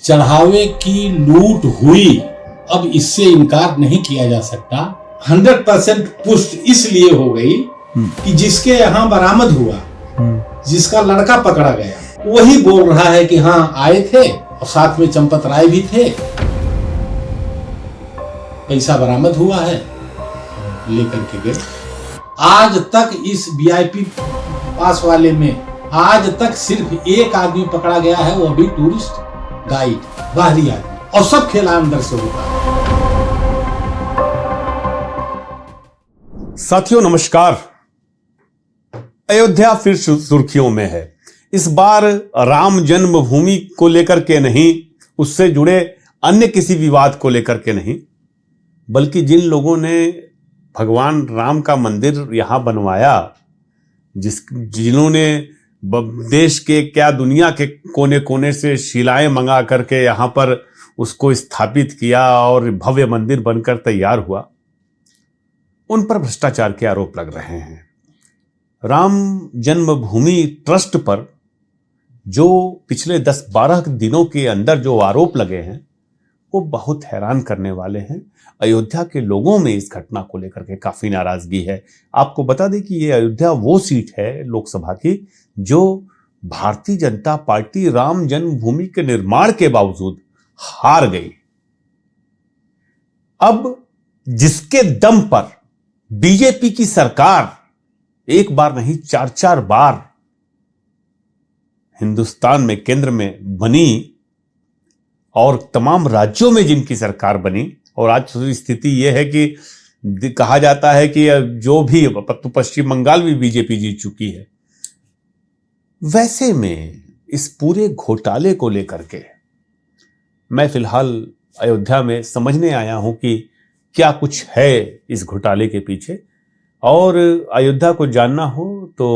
चढ़ावे की लूट हुई, अब इससे इनकार नहीं किया जा सकता। 100% पुष्ट इसलिए हो गई कि जिसके यहाँ बरामद हुआ, जिसका लड़का पकड़ा गया, वही बोल रहा है कि हाँ आए थे और साथ में चंपत राय भी थे, पैसा बरामद हुआ है, लेकर के गए। आज तक इस वीआईपी पास वाले में आज तक सिर्फ एक आदमी पकड़ा गया है, वो भी टूरिस्ट गाइड, बाहरी आदमी, और सब खेला अंदर से होता है। साथियों नमस्कार। अयोध्या फिर सुर्खियों में है। इस बार राम जन्मभूमि को लेकर के नहीं, उससे जुड़े अन्य किसी विवाद को लेकर के नहीं, बल्कि जिन लोगों ने भगवान राम का मंदिर यहां बनवाया, जिन्होंने देश के क्या दुनिया के कोने कोने से शिलाएं मंगा करके यहां पर उसको स्थापित किया और भव्य मंदिर बनकर तैयार हुआ, उन पर भ्रष्टाचार के आरोप लग रहे हैं। राम जन्मभूमि ट्रस्ट पर जो पिछले 10-12 दिनों के अंदर जो आरोप लगे हैं, वो बहुत हैरान करने वाले हैं। अयोध्या के लोगों में इस घटना को लेकर के काफी नाराजगी है। आपको बता दें कि ये अयोध्या वो सीट है लोकसभा की जो भारतीय जनता पार्टी राम जन्मभूमि के निर्माण के बावजूद हार गई। अब जिसके दम पर बीजेपी की सरकार एक बार नहीं 4-4 बार हिंदुस्तान में केंद्र में बनी और तमाम राज्यों में जिनकी सरकार बनी, और आज स्थिति यह है कि कहा जाता है कि जो भी पश्चिम बंगाल भी बीजेपी जीत चुकी है। वैसे में इस पूरे घोटाले को लेकर के मैं फिलहाल अयोध्या में समझने आया हूं कि क्या कुछ है इस घोटाले के पीछे, और अयोध्या को जानना हो तो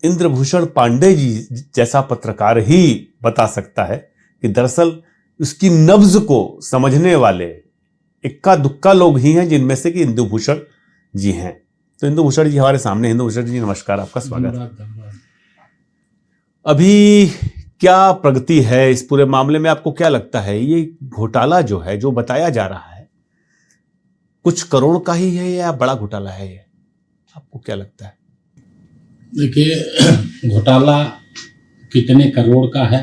इंद्रभूषण पांडे जी जैसा पत्रकार ही बता सकता है कि दरअसल उसकी नब्ज को समझने वाले इक्का दुक्का लोग ही हैं, जिनमें से कि इंदुभूषण जी हैं। तो इंदुभूषण जी हमारे सामने। इंदुभूषण जी नमस्कार, आपका स्वागत है। अभी क्या प्रगति है इस पूरे मामले में? आपको क्या लगता है ये घोटाला जो है, जो बताया जा रहा है, कुछ करोड़ का ही है या बड़ा घोटाला है? ये आपको क्या लगता है? देखिए, घोटाला कितने करोड़ का है,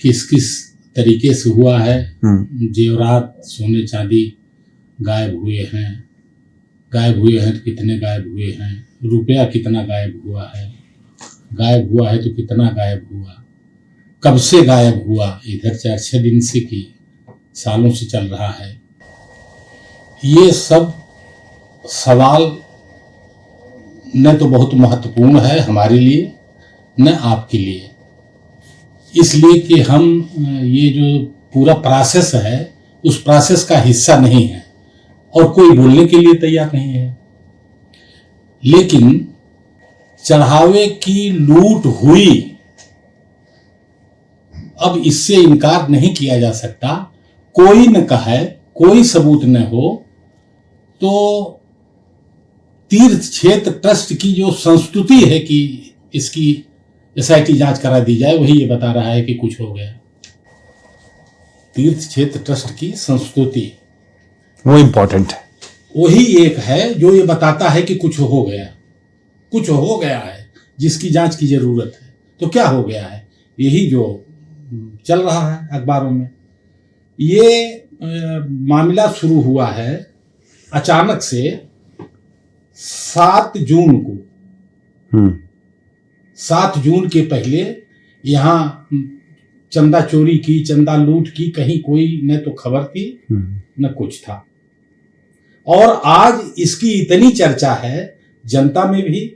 किस किस तरीके से हुआ है, जेवरात सोने चांदी गायब हुए हैं तो कितने गायब हुए हैं, रुपया कितना गायब हुआ है तो कितना गायब हुआ, कब से गायब हुआ, इधर 4-6 दिन से कि सालों से चल रहा है, ये सब सवाल न तो बहुत महत्वपूर्ण है हमारे लिए न आपके लिए, इसलिए कि हम ये जो पूरा प्रोसेस है उस प्रोसेस का हिस्सा नहीं है और कोई बोलने के लिए तैयार नहीं है। लेकिन चढ़ावे की लूट हुई, अब इससे इनकार नहीं किया जा सकता। कोई न कहे, कोई सबूत न हो तो तीर्थ क्षेत्र ट्रस्ट की जो संस्तुति है कि इसकी एसआईटी जांच करा दी जाए, वही ये बता रहा है कि कुछ हो गया। तीर्थ क्षेत्र ट्रस्ट की संस्तुति वो इंपॉर्टेंट है, वही एक है जो ये बताता है कि कुछ हो गया है जिसकी जांच की जरूरत है। तो क्या हो गया है, यही जो चल रहा है अखबारों में। ये मामला शुरू हुआ है अचानक से 7 जून को। 7 जून के पहले यहाँ चंदा चोरी की, चंदा लूट की कहीं कोई न तो खबर थी न कुछ था, और आज इसकी इतनी चर्चा है जनता में भी,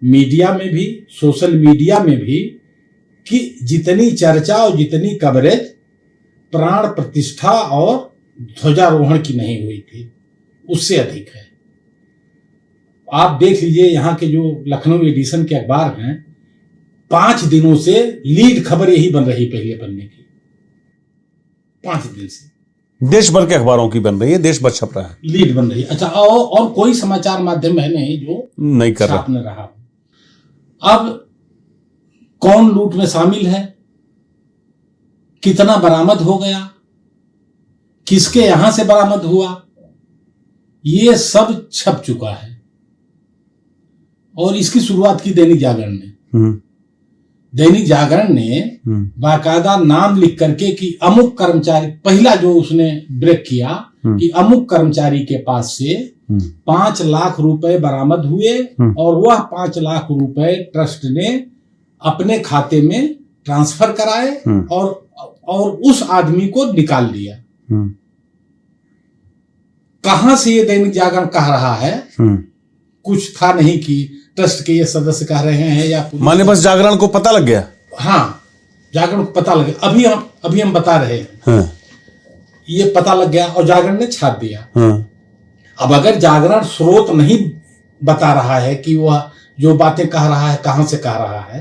मीडिया में भी, सोशल मीडिया में भी, कि जितनी चर्चा और जितनी कवरेज प्राण प्रतिष्ठा और ध्वजारोहण की नहीं हुई थी उससे अधिक है। आप देख लीजिए यहाँ के जो लखनऊ एडिशन के अखबार हैं, 5 दिनों से लीड खबर यही बन रही, पहले पन्ने की 5 दिन से देश भर के अखबारों की बन रही है, देश भर छप रहा है, लीड बन रही है। अच्छा, और कोई समाचार माध्यम है नहीं जो नहीं कर रहा। अब कौन लूट में शामिल है, कितना बरामद हो गया, किसके यहां से बरामद हुआ, ये सब छप चुका है। और इसकी शुरुआत की दैनिक जागरण ने। दैनिक जागरण ने बाकायदा नाम लिख करके कि अमुक कर्मचारी, पहला जो उसने ब्रेक किया कि अमुक कर्मचारी के पास से 5 लाख रुपए बरामद हुए और वह 5 लाख रुपए ट्रस्ट ने अपने खाते में ट्रांसफर कराए और उस आदमी को निकाल दिया। कहां से ये दैनिक जागरण कह रहा है? कुछ था नहीं कि ट्रस्ट के ये सदस्य कह रहे हैं या माने बस जागरण को पता लग गया। हाँ, जागरण को पता लग गया। अभी हम बता रहे हैं। ये पता लग गया और जागरण ने छाप दिया। अब अगर जागरण स्रोत नहीं बता रहा है कि वह जो बातें कह रहा है कहां से कह रहा है,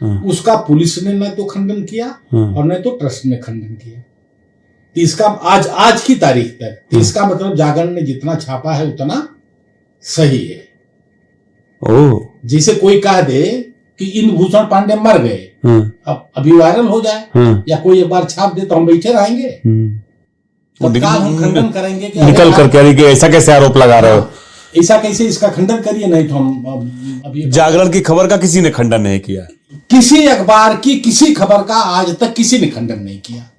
उसका पुलिस ने न तो खंडन किया और न तो ट्रस्ट ने खंडन किया। तो इसका आज की तारीख तक, तो इसका मतलब जागरण ने जितना छापा है उतना सही है। जैसे कोई कह दे कि इन भूषण पांडे मर गए, अब अभी वायरल हो जाए या कोई एक बार छाप दे तो हम बैठे रहेंगे? तत्काल हम खंडन करेंगे कि निकल करके ऐसा कैसे आरोप लगा रहे हो, ऐसा कैसे, इसका खंडन करिए। नहीं तो हम अभी जागरण की खबर का किसी ने खंडन नहीं किया। किसी अखबार की किसी खबर का आज तक किसी ने खंडन नहीं किया।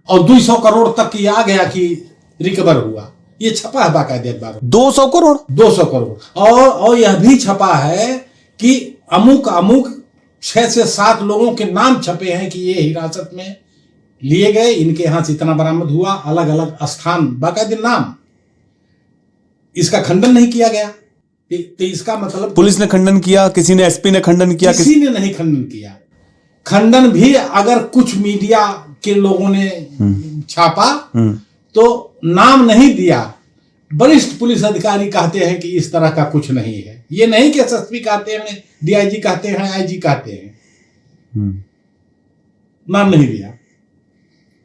और 200 करोड़ तक की आ गया कि रिकवर हुआ, ये छपा है बाकायदे अखबार। 200 करोड़ 200 करोड़ और यह भी छपा है कि अमुक 6 से 7 लोगों के नाम छपे हैं कि ये हिरासत में लिए गए, इनके यहां से इतना बरामद हुआ, अलग अलग स्थान, बाकायदे नाम। इसका खंडन नहीं किया गया। तो इसका मतलब पुलिस ने खंडन किया, किसी ने, एसपी ने खंडन किया, किसी ने नहीं खंडन किया। खंडन भी अगर कुछ मीडिया के लोगों ने छापा तो नाम नहीं दिया। वरिष्ठ पुलिस अधिकारी कहते हैं कि इस तरह का कुछ नहीं है। ये नहीं कि एसएसपी कहते हैं, डीआईजी कहते हैं, आईजी कहते हैं, नाम नहीं दिया।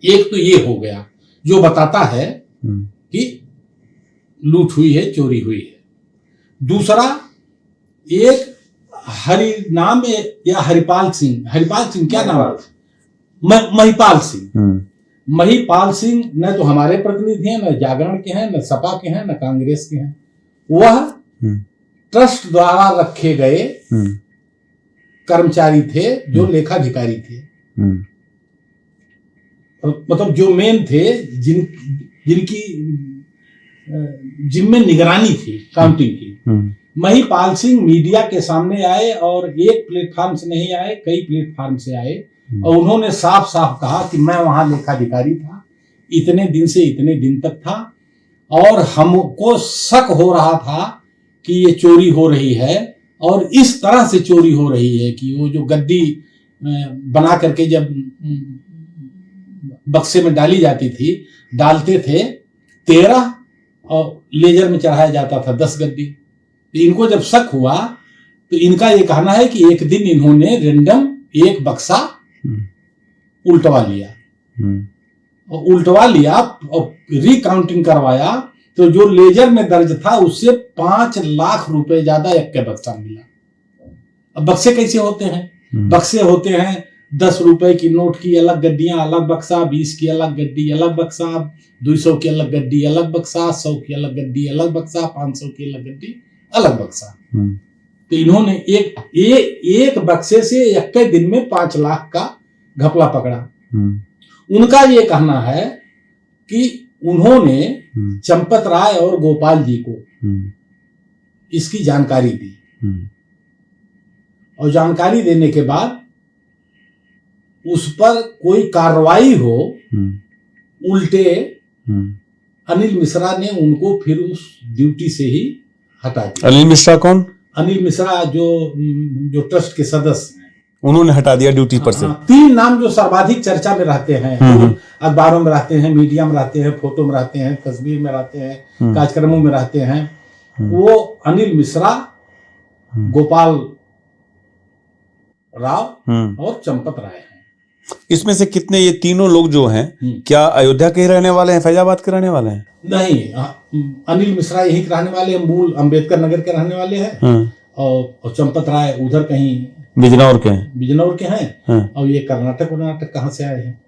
एक तो ये हो गया जो बताता है कि लूट हुई है, चोरी हुई है। दूसरा, एक हरिपाल सिंह क्या नाम है? महिपाल सिंह। महिपाल सिंह न तो हमारे प्रतिनिधि हैं, न जागरण के हैं, न सपा के हैं, न कांग्रेस के हैं। वह ट्रस्ट द्वारा रखे गए कर्मचारी थे जो लेखाधिकारी थे, मतलब जो मेन थे, जिनमें निगरानी थी काउंटिंग की। महिपाल सिंह मीडिया के सामने आए और एक प्लेटफार्म से नहीं आए, कई प्लेटफार्म से आए और उन्होंने साफ साफ कहा कि मैं वहां लेखाधिकारी था, इतने दिन से इतने दिन तक था और हमको शक हो रहा था कि ये चोरी हो रही है और इस तरह से चोरी हो रही है कि वो जो गद्दी बना करके जब बक्से में डाली जाती थी, डालते थे 13 और लेजर में चढ़ाया जाता था 10 गद्दी। इनको जब शक हुआ तो इनका ये कहना है कि एक दिन इन्होंने रेंडम एक बक्सा उल्टवा लिया और रिकाउंटिंग करवाया तो जो लेजर में दर्ज था उससे 5 लाख रुपए ज्यादा एक के बक्सा मिला। अब बक्से कैसे होते हैं? बक्से होते हैं 10 रुपए की नोट की अलग गड्डियां अलग बक्सा, 20 की अलग गड्डी अलग बक्सा, 200 की अलग गड्डी अलग बक्सा, 100 की अलग गड्डी अलग बक्सा, 500 की अलग गड्डी अलग बक्सा। तो इन्होंने एक बक्से से एक दिन में 5 लाख का घपला पकड़ा। उनका ये कहना है कि उन्होंने चंपत राय और गोपाल जी को इसकी जानकारी दी और जानकारी देने के बाद उस पर कोई कार्रवाई हो, उल्टे अनिल मिश्रा ने उनको फिर उस ड्यूटी से ही हटा दिया। अनिल मिश्रा कौन? अनिल मिश्रा जो ट्रस्ट के सदस्य हैं, उन्होंने हटा दिया ड्यूटी पर से। 3 नाम जो सर्वाधिक चर्चा में रहते हैं, अखबारों में रहते हैं, मीडिया में रहते हैं, फोटो में रहते हैं, तस्वीर में रहते हैं, कार्यक्रमों में रहते हैं, वो अनिल मिश्रा, गोपाल राव और चंपत राय हैं। इसमें से कितने, ये तीनों लोग जो हैं, क्या अयोध्या के रहने वाले हैं, फैजाबाद के रहने वाले हैं? नहीं, अनिल मिश्रा यहीं के रहने वाले हैं, मूल अंबेडकर नगर के रहने वाले हैं और चंपत राय उधर कहीं बिजनौर के हैं। बिजनौर के हैं। हाँ। और ये कर्नाटक कहाँ से आए हैं।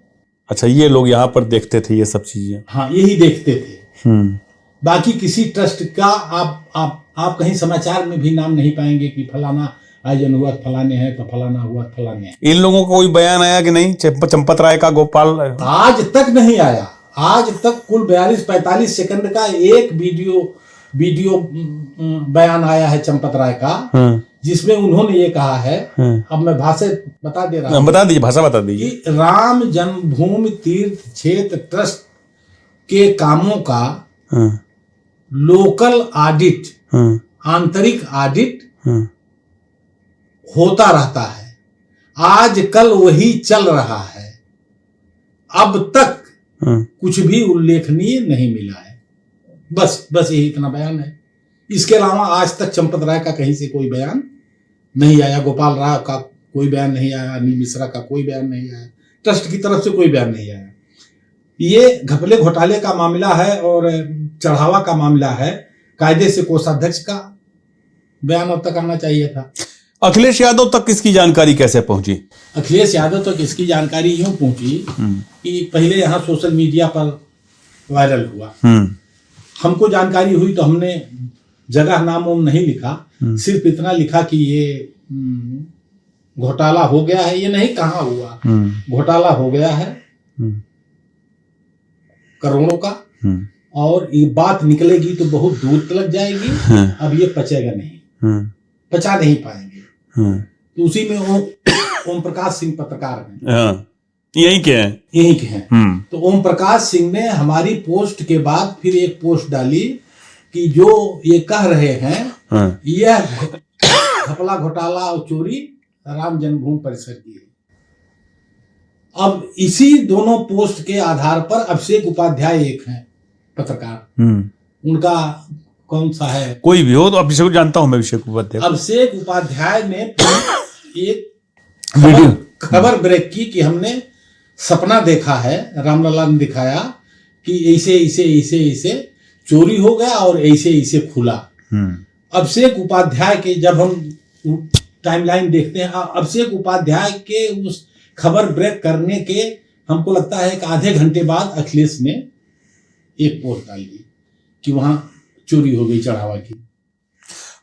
अच्छा, ये लोग यहाँ पर देखते थे ये सब चीजें। हाँ, यही देखते थे। बाकी किसी ट्रस्ट का आप कहीं समाचार में भी नाम नहीं पाएंगे कि फलाना आयोजन हुआ फलाने हैं, तो फलाना हुआ फलाने हैं। इन लोगों का कोई बयान आया कि नहीं? चंपत राय का, गोपाल? आज तक नहीं आया। आज तक कुल 42-45 सेकंड का एक वीडियो बयान आया है चंपत राय का, जिसमें उन्होंने ये कहा है, अब मैं भाषा बता दे रहा हूँ। बता दीजिए, भाषा बता दीजिए। कि राम जन्मभूमि तीर्थ क्षेत्र ट्रस्ट के कामों का लोकल ऑडिट, आंतरिक ऑडिट होता रहता है। आज कल वही चल रहा है। अब तक कुछ भी उल्लेखनीय नहीं मिला है। बस यही इतना बयान है। इसके अलावा आज तक चंपत राय का कहीं से कोई बयान नहीं आया, गोपाल राय का कोई बयान नहीं आया, अनिल मिश्रा का कोई बयान नहीं आया, ट्रस्ट की तरफ से कोई बयान नहीं आया। ये घपले घोटाले का मामला है और चढ़ावा का मामला है। कायदे से कोषाध्यक्ष का बयान अब तक आना चाहिए था। अखिलेश यादव तक इसकी जानकारी कैसे पहुंची? अखिलेश यादव तक इसकी जानकारी यूं पहुंची कि पहले यहाँ सोशल मीडिया पर वायरल हुआ। हमको जानकारी हुई तो हमने जगह नाम नहीं लिखा, सिर्फ इतना लिखा कि ये घोटाला हो गया है। ये नहीं कहाँ हुआ, घोटाला हो गया है करोड़ों का, और ये बात निकलेगी तो बहुत दूर तक जाएगी। अब ये पचेगा नहीं, पचा नहीं पाएंगे। तो उसी में ओम प्रकाश सिंह पत्रकार हैं, यही के हैं। तो ओम प्रकाश सिंह ने हमारी पोस्ट के बाद फिर एक पोस्ट डाली कि जो ये कह रहे हैं यह घपला घोटाला और चोरी राम जन्मभूमि परिसर की है। अब इसी दोनों पोस्ट के आधार पर अभिषेक उपाध्याय एक हैं पत्रकार, उनका कौन सा है, कोई भी हो तो अभिषेक जानता हूं मैं, अभिषेक उपाध्याय। अभिषेक उपाध्याय ने एक खबर ब्रेक की कि हमने सपना देखा है, रामलला ने दिखाया कि ऐसे चोरी हो गया और ऐसे खुला। अभिषेक उपाध्याय के जब हम टाइमलाइन देखते हैं, अभिषेक उपाध्याय के उस खबर ब्रेक करने के हमको लगता है कि आधे घंटे बाद अखिलेश ने एक पोस्ट डाल दी कि वहां चोरी हो गई चढ़ावा की।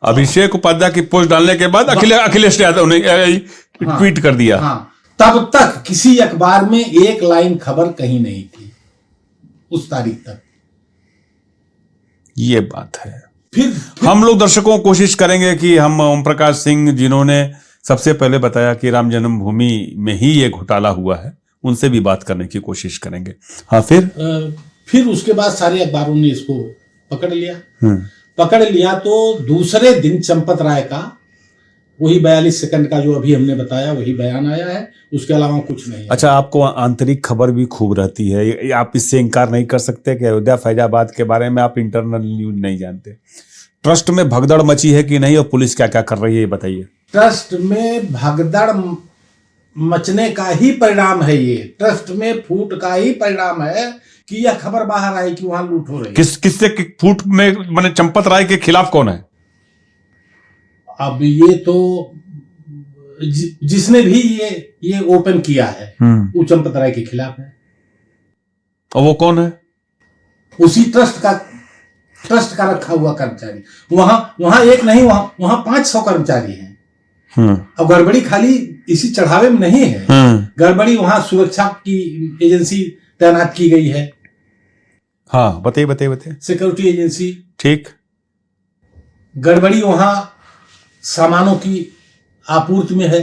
अभिषेक उपाध्याय की पोस्ट डालने के बाद अखिलेश यादव ने ट्वीट कर दिया। हाँ, तब तक किसी अखबार में एक लाइन खबर कहीं नहीं थी उस तारीख तक। ये बात है। फिर हम लोग दर्शकों को कोशिश करेंगे कि हम ओम प्रकाश सिंह, जिन्होंने सबसे पहले बताया कि राम जन्मभूमि में ही ये घोटाला हुआ है, उनसे भी बात करने की कोशिश करेंगे। हाँ, फिर उसके बाद सारे अखबारों ने इसको पकड़ लिया। तो दूसरे दिन चंपत राय का वही 42 सेकंड का जो अभी हमने बताया वही बयान आया है, उसके अलावा कुछ नहीं है। अच्छा, आपको आंतरिक खबर भी खूब रहती है, आप इससे इनकार नहीं कर सकते कि अयोध्या फैजाबाद के बारे में आप इंटरनल न्यूज नहीं जानते। ट्रस्ट में भगदड़ मची है कि नहीं, और पुलिस क्या क्या कर रही है ये बताइए। ट्रस्ट में भगदड़ मचने का ही परिणाम है ये, ट्रस्ट में फूट का ही परिणाम है कि यह खबर बाहर आई कि वहां लूट हो रही है। किससे फूट में, माने चंपत राय के खिलाफ कौन है? अब ये तो जिसने भी ये ओपन किया है वो चंपत राय के खिलाफ है। और वो कौन है? उसी ट्रस्ट का रखा हुआ कर्मचारी। वहां एक नहीं, वहां 500 कर्मचारी हैं। अब गड़बड़ी खाली इसी चढ़ावे में नहीं है, गड़बड़ी वहां सुरक्षा की एजेंसी तैनात की गई है। हाँ, बताइए। सिक्योरिटी एजेंसी, ठीक। गड़बड़ी वहां सामानों की आपूर्ति में है।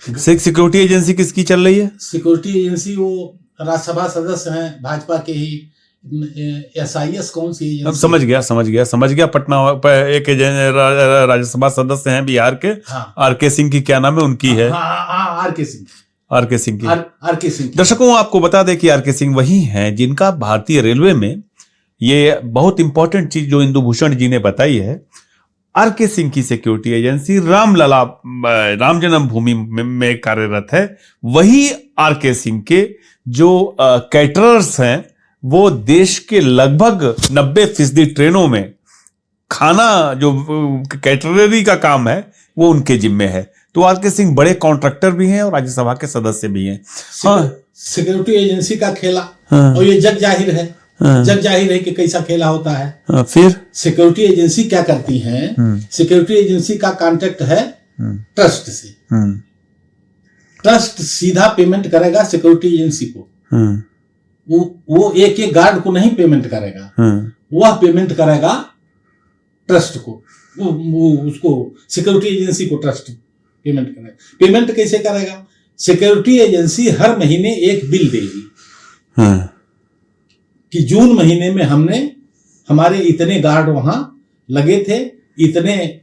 सिक्योरिटी एजेंसी किसकी चल रही है? सिक्योरिटी एजेंसी वो राज्यसभा सदस्य हैं भाजपा के ही, SIS कौन सी एजेंसी? अब समझ गया। पटना एक राज्यसभा सदस्य हैं बिहार के। हाँ। आर.के. सिंह की क्या नाम है उनकी है? आर.के. सिंह की। दर्शकों, आपको बता दें कि आर.के. सिंह वही हैं जिनका भारतीय रेलवे में ये बहुत इंपॉर्टेंट चीज जो इंदुभूषण जी ने बताई है। आर.के. सिंह की सिक्योरिटी एजेंसी रामलला, राम जन्मभूमि में कार्यरत है। वही आर.के. सिंह के जो कैटरर्स हैं वो देश के लगभग 90% ट्रेनों में खाना, जो कैटररी का काम है, वो उनके जिम्मे है। तो आर के सिंह बड़े कॉन्ट्रैक्टर भी हैं और राज्यसभा के सदस्य भी हैं। सिक्योरिटी एजेंसी का खेला, हाँ, और ये जग जाहिर है, हाँ, जग जाहिर है कि कैसा खेला होता है। हाँ, फिर सिक्योरिटी एजेंसी क्या करती हैं? सिक्योरिटी एजेंसी का कॉन्ट्रैक्ट है ट्रस्ट से। ट्रस्ट सीधा पेमेंट करेगा सिक्योरिटी एजेंसी को। वो एक एक गार्ड को नहीं पेमेंट करेगा, वह पेमेंट करेगा ट्रस्ट को। वो उसको सिक्योरिटी एजेंसी को ट्रस्ट पेमेंट करेगा। पेमेंट कैसे करेगा? सिक्योरिटी एजेंसी हर महीने एक बिल देगी कि जून महीने में हमने हमारे इतने गार्ड वहां लगे थे, इतने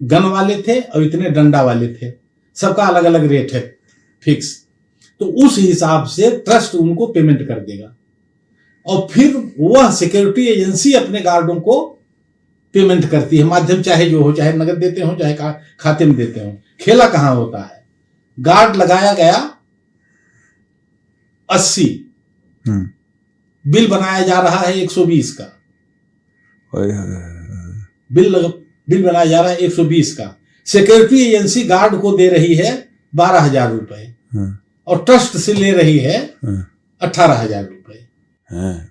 गन वाले थे और इतने डंडा वाले थे, सबका अलग अलग रेट है फिक्स। तो उस हिसाब से ट्रस्ट उनको पेमेंट कर देगा और फिर वह सिक्योरिटी एजेंसी अपने गार्डों को पेमेंट करती है। माध्यम चाहे जो हो, चाहे नगद देते हो, चाहे खाते में देते हो। खेला कहां होता है? गार्ड लगाया गया 80, बिल बनाया जा रहा है 120 का। बिल बनाया जा रहा है 120 का। सिक्योरिटी एजेंसी गार्ड को दे रही है 12,000 रुपए और ट्रस्ट से ले रही है 18,000 रुपए।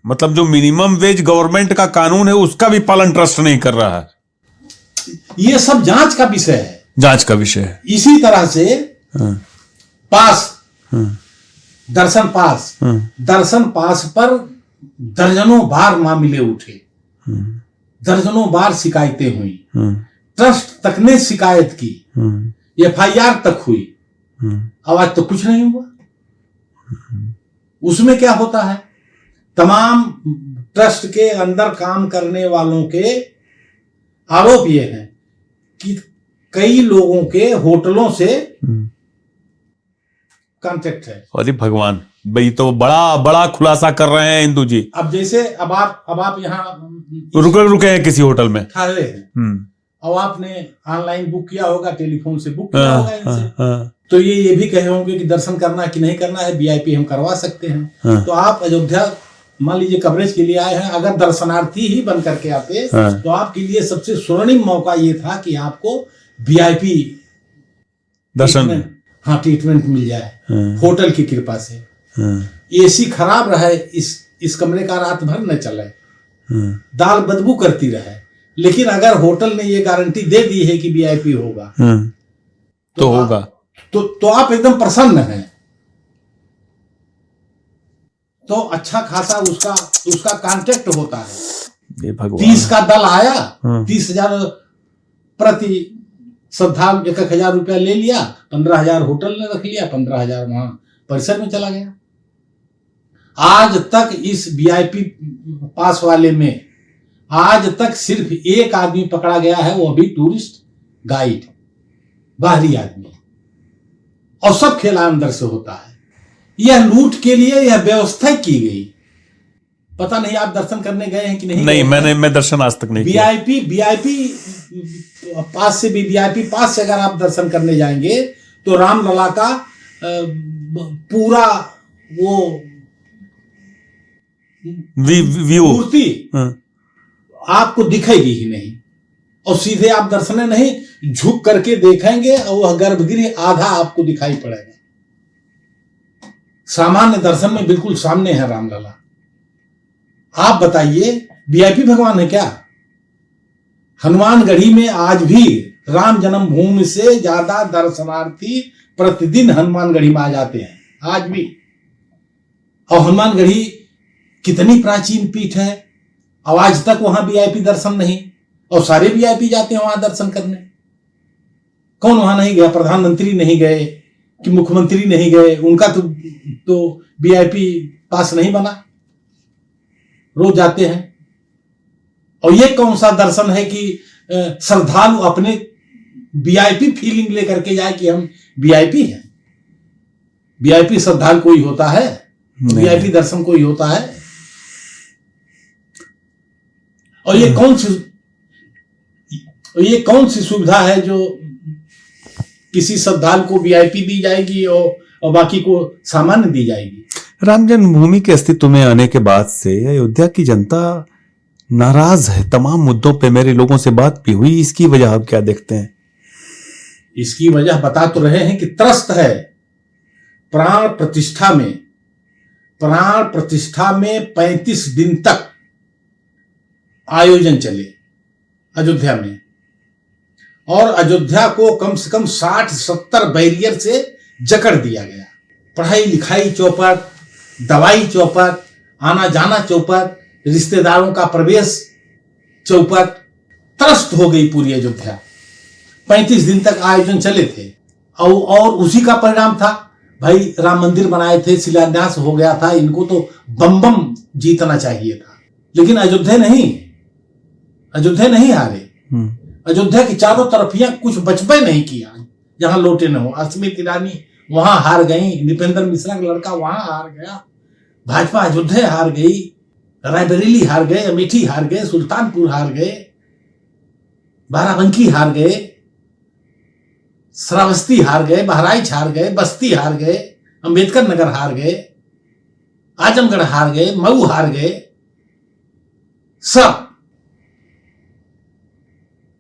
मतलब जो मिनिमम वेज गवर्नमेंट का कानून है उसका भी पालन ट्रस्ट नहीं कर रहा है। ये सब जांच का विषय है, जांच का विषय है। इसी तरह से पास, दर्शन पास पर दर्जनों बार मामले उठे, दर्जनों बार शिकायतें हुई, ट्रस्ट तक ने शिकायत की, FIR तक हुई, आवाज तो कुछ नहीं हुआ। उसमें क्या होता है? तमाम ट्रस्ट के अंदर काम करने वालों के आरोप ये हैं कि कई लोगों के होटलों से कॉन्ट्रैक्ट है। अरे भगवान, भाई तो बड़ा खुलासा कर रहे हैं इंदु जी। अब जैसे अब आप यहाँ रुके हैं किसी होटल में, ठहरे हैं, और आपने ऑनलाइन बुक किया होगा, टेलीफोन से बुक किया होगा इनसे, तो ये भी कहे होंगे कि दर्शन करना कि नहीं करना है, VIP हम करवा सकते हैं। तो आप अयोध्या मान लीजिए कवरेज के लिए आए हैं, अगर दर्शनार्थी ही बन करके आते तो आपके लिए सबसे स्वर्णिम मौका ये था कि आपको VIP दर्शन, ट्रीटमेंट मिल जाए होटल की कृपा से। AC खराब रहे, इस कमरे का रात भर न चले, दाल बदबू करती रहे, लेकिन अगर होटल ने ये गारंटी दे दी है कि VIP होगा तो होगा, तो आप एकदम प्रसन्न हैं। तो अच्छा खासा उसका कॉन्ट्रैक्ट होता है। ये भगवान, 30 का दल आया, 30,000 प्रति श्रद्धालु 1,000 रुपया ले लिया, 15,000 होटल ने रख लिया, 15,000 वहां परिसर में चला गया। आज तक इस VIP पास वाले में आज तक सिर्फ एक आदमी पकड़ा गया है, वो भी टूरिस्ट गाइड, बाहरी आदमी, और सब खेला अंदर से होता है। यह लूट के लिए यह व्यवस्था की गई। पता नहीं आप दर्शन करने गए हैं कि नहीं? मैं दर्शन आज तक नहीं किया। VIP पास से भी, VIP पास से अगर आप दर्शन करने जाएंगे तो रामलला का पूरा वो मूर्ति आपको दिखेगी ही नहीं, और सीधे आप दर्शन नहीं, झुक करके देखेंगे और वह गर्भगृह आधा आपको दिखाई पड़ेगा। सामान्य दर्शन में बिल्कुल सामने है रामलला। आप बताइए VIP भगवान है क्या? हनुमानगढ़ी में आज भी राम जन्मभूमि से ज्यादा दर्शनार्थी प्रतिदिन हनुमानगढ़ी में आ जाते हैं, आज भी। और हनुमानगढ़ी कितनी प्राचीन पीठ है, और आज तक वहां VIP दर्शन नहीं, और सारे VIP जाते हैं वहां दर्शन करने। कौन वहां नहीं गया? प्रधानमंत्री नहीं गए कि मुख्यमंत्री नहीं गए? उनका तो VIP पास नहीं बना, रोज जाते हैं। और ये कौन सा दर्शन है कि श्रद्धालु अपने VIP फीलिंग लेकर के जाए कि हम VIP हैं? VIP श्रद्धालु कोई होता है? VIP दर्शन कोई होता है? और ये कौन सी सुविधा है जो किसी श्रद्धालु को VIP दी जाएगी और बाकी को सामान्य दी जाएगी? राम जन्मभूमि के अस्तित्व में आने के बाद से अयोध्या की जनता नाराज है तमाम मुद्दों पे। मेरे लोगों से बात भी हुई, इसकी वजह आप क्या देखते हैं? इसकी वजह बता तो रहे हैं कि त्रस्त है। प्राण प्रतिष्ठा में 35 दिन तक आयोजन चले अयोध्या में, और अयोध्या को कम से कम 60-70 बैरियर से जकड़ दिया गया। पढ़ाई लिखाई चौपट, दवाई चौपट, आना जाना चौपट, रिश्तेदारों का प्रवेश चौपट, त्रस्त हो गई पूरी अयोध्या। 35 दिन तक आयोजन चले थे, और उसी का परिणाम था। भाई राम मंदिर बनाए थे, शिलान्यास हो गया था, इनको तो बम बम जीतना चाहिए था, लेकिन अयोध्या नहीं हारे। अयोध्या की चारों तरफियां कुछ बचबे नहीं किया जहां लोटे न हो। स्मृति ईरानी वहां हार गई, नृपेंद्र मिश्रा का लड़का वहां हार गया, भाजपा अयोध्या हार गई, रायबरेली हार गए, अमेठी हार गए, सुल्तानपुर हार गए, बाराबंकी हार गए, श्रावस्ती हार गए, बहराइच हार गए, बस्ती हार गए, अंबेडकर नगर हार गए, आजमगढ़ हार गए, मऊ हार गए। सब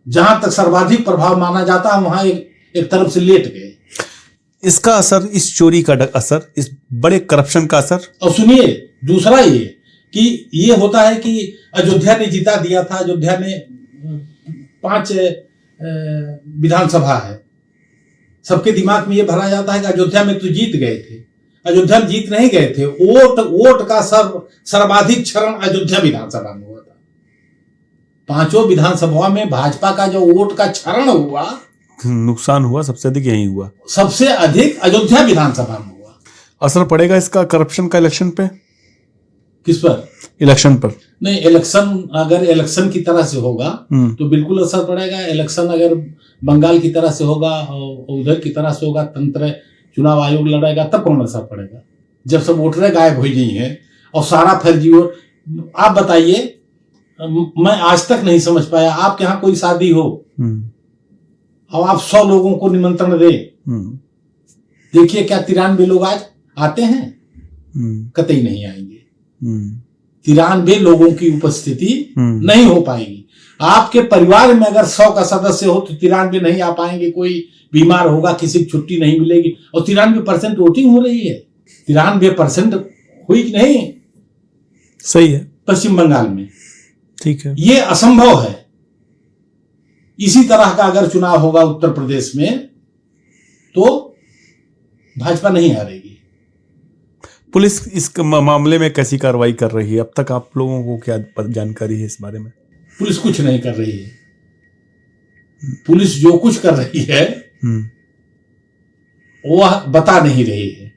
जहां तक सर्वाधिक प्रभाव माना जाता है वहां एक तरफ से लेट गए। इसका असर, इस चोरी का असर, इस बड़े करप्शन का असर। और सुनिए दूसरा ये कि ये होता है कि अयोध्या ने जिता दिया था। अयोध्या में 5 विधानसभा है, सबके दिमाग में ये भरा जाता है कि अयोध्या में तो जीत गए थे। अयोध्या में जीत नहीं गए थे, वोट का सर्वाधिक क्षरण अयोध्या विधानसभा में हुआ था। 5 विधानसभा में भाजपा का जो वोट का क्षरण हुआ, नुकसान हुआ, सबसे अधिक यही हुआ, सबसे अधिक अयोध्या विधानसभा में हुआ। असर पड़ेगा इसका करप्शन का इलेक्शन पे? किस पर? इलेक्शन पर नहीं, इलेक्शन अगर इलेक्शन की तरह से होगा तो बिल्कुल असर पड़ेगा। इलेक्शन अगर बंगाल की तरह से होगा और उधर की तरह से होगा, तंत्र चुनाव आयोग लड़ेगा, तब कौन असर पड़ेगा? जब सब वोटर गायब हो गई हैं और सारा फर्जी वोट। आप बताइए, मैं आज तक नहीं समझ पाया, आपके यहाँ कोई शादी हो और आप 100 लोगों को निमंत्रण दे, देखिए क्या 93 लोग आज आते हैं? कतई नहीं आएंगे। 93 लोगों की उपस्थिति नहीं हो पाएगी। आपके परिवार में अगर 100 का सदस्य हो तो 93 नहीं आ पाएंगे। कोई बीमार होगा, किसी की छुट्टी नहीं मिलेगी, और 93% वोटिंग हो रही है। 93% हुई कि नहीं? सही है। पश्चिम बंगाल में ठीक है, ये असंभव है। इसी तरह का अगर चुनाव होगा उत्तर प्रदेश में तो भाजपा नहीं हारेगी। पुलिस इस मामले में कैसी कार्रवाई कर रही है? अब तक आप लोगों को क्या जानकारी है इस बारे में? पुलिस कुछ नहीं कर रही है। पुलिस जो कुछ कर रही है वह बता नहीं रही है।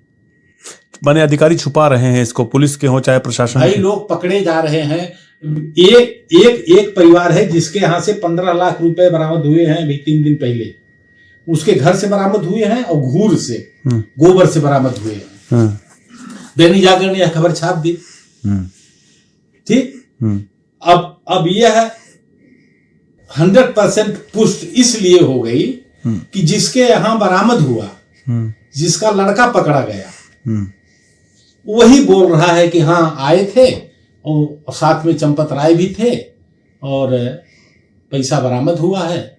माने अधिकारी छुपा रहे हैं इसको, पुलिस के हो चाहे प्रशासन। भाई लोग पकड़े जा रहे हैं। एक परिवार है जिसके यहां से 15 लाख रुपए बरामद हुए हैं अभी 3 दिन पहले। उसके घर से बरामद हुए हैं और घूर से, गोबर से बरामद हुए हैं। दैनिक जागरण ने यह खबर छाप दी। ठीक, अब यह है 100% पुष्ट इसलिए हो गई कि जिसके यहां बरामद हुआ, जिसका लड़का पकड़ा गया, वही बोल रहा है कि हाँ आए थे और साथ में चंपत राय भी थे और पैसा बरामद हुआ है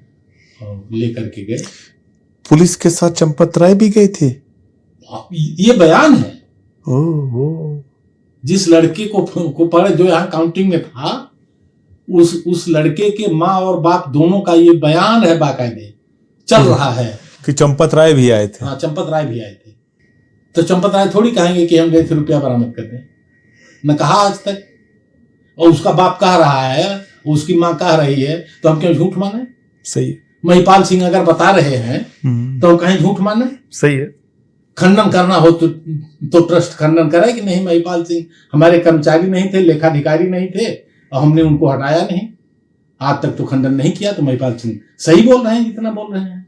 और लेकर के गए। पुलिस के साथ चंपत राय भी गए थे, ये बयान है। ओ जिस लड़के को पढ़े, जो यहाँ काउंटिंग में था, उस लड़के के माँ और बाप दोनों का ये बयान है, बाकायदे चल रहा है कि चंपत राय भी आए थे। हाँ, चंपत राय भी आए थे। तो चंपत राय थोड़ी कहेंगे कि हम गए थे रुपया बरामद करने, न कहा आज तक। और उसका बाप कह रहा है, उसकी माँ कह रही है, तो हम क्यों झूठ माने? सही है। महिपाल सिंह अगर बता रहे हैं तो हम कहीं झूठ माने? सही है। खंडन करना हो तो ट्रस्ट खंडन करे कि नहीं, महिपाल सिंह हमारे कर्मचारी नहीं थे, लेखाधिकारी नहीं थे और हमने उनको हटाया नहीं, आज तक तो खंडन नहीं किया। तो महिपाल सिंह सही बोल रहे हैं जितना बोल रहे हैं।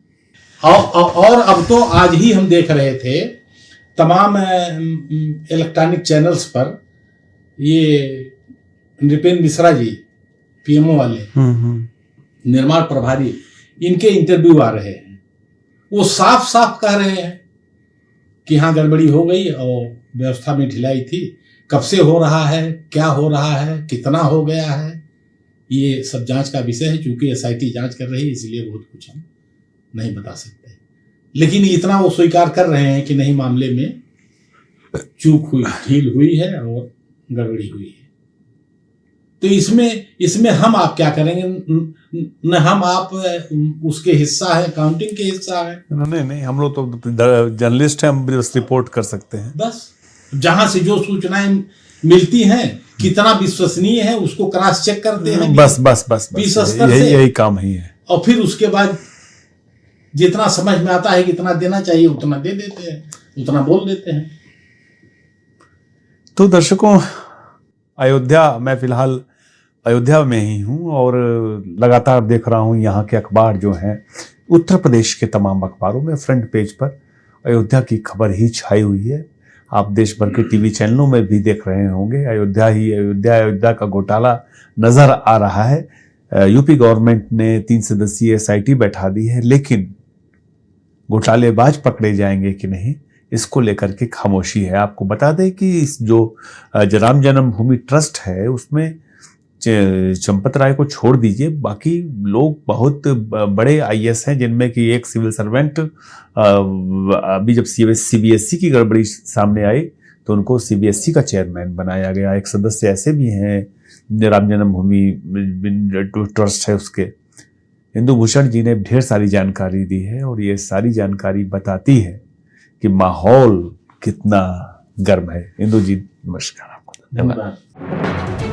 और अब तो आज ही हम देख रहे थे तमाम इलेक्ट्रॉनिक चैनल्स पर ये नृपेंद्र मिश्रा जी, पीएमओ वाले, निर्माण प्रभारी, इनके इंटरव्यू आ रहे हैं। वो साफ साफ कह रहे हैं कि हाँ गड़बड़ी हो गई और व्यवस्था में ढिलाई थी। कब से हो रहा है, क्या हो रहा है, कितना हो गया है, ये सब जांच का विषय है। चूंकि एसआईटी जांच कर रही है, इसलिए बहुत कुछ हम नहीं बता सकते। लेकिन इतना वो स्वीकार कर रहे हैं कि नहीं, मामले में चूक हुई, ढील हुई है और गड़बड़ी हुई है। तो इसमें हम आप क्या करेंगे? न हम आप उसके हिस्सा है, काउंटिंग के हिस्सा है। नहीं, हम लोग तो जर्नलिस्ट हैं, हम बस रिपोर्ट कर सकते हैं। बस जहां से जो सूचनाएं मिलती हैं, कितना विश्वसनीय है उसको क्रॉस चेक करते हैं। बस यही काम ही है। और फिर उसके बाद जितना समझ में आता है कितना देना चाहिए उतना दे देते हैं, उतना बोल देते हैं। तो दर्शकों, मैं फिलहाल अयोध्या में ही हूँ और लगातार देख रहा हूँ यहाँ के अखबार जो हैं, उत्तर प्रदेश के तमाम अखबारों में फ्रंट पेज पर अयोध्या की खबर ही छाई हुई है। आप देश भर के टीवी चैनलों में भी देख रहे होंगे, अयोध्या का घोटाला नजर आ रहा है। यूपी गवर्नमेंट ने 3 सदस्यीय SIT बैठा दी है, लेकिन घोटालेबाज पकड़े जाएंगे कि नहीं, इसको लेकर के खामोशी है। आपको बता दें कि इस जो राम जन्मभूमि ट्रस्ट है उसमें चंपत राय को छोड़ दीजिए, बाकी लोग बहुत बड़े IAS हैं, जिनमें कि एक सिविल सर्वेंट, अभी जब CBSE की गड़बड़ी सामने आई तो उनको CBSE का चेयरमैन बनाया गया। एक सदस्य ऐसे भी हैं राम जन्मभूमि ट्रस्ट है उसके। इंदु भूषण जी ने ढेर सारी जानकारी दी है और ये सारी जानकारी बताती है कि माहौल कितना गर्म है। इंदु जी, नमस्कार, आपको धन्यवाद।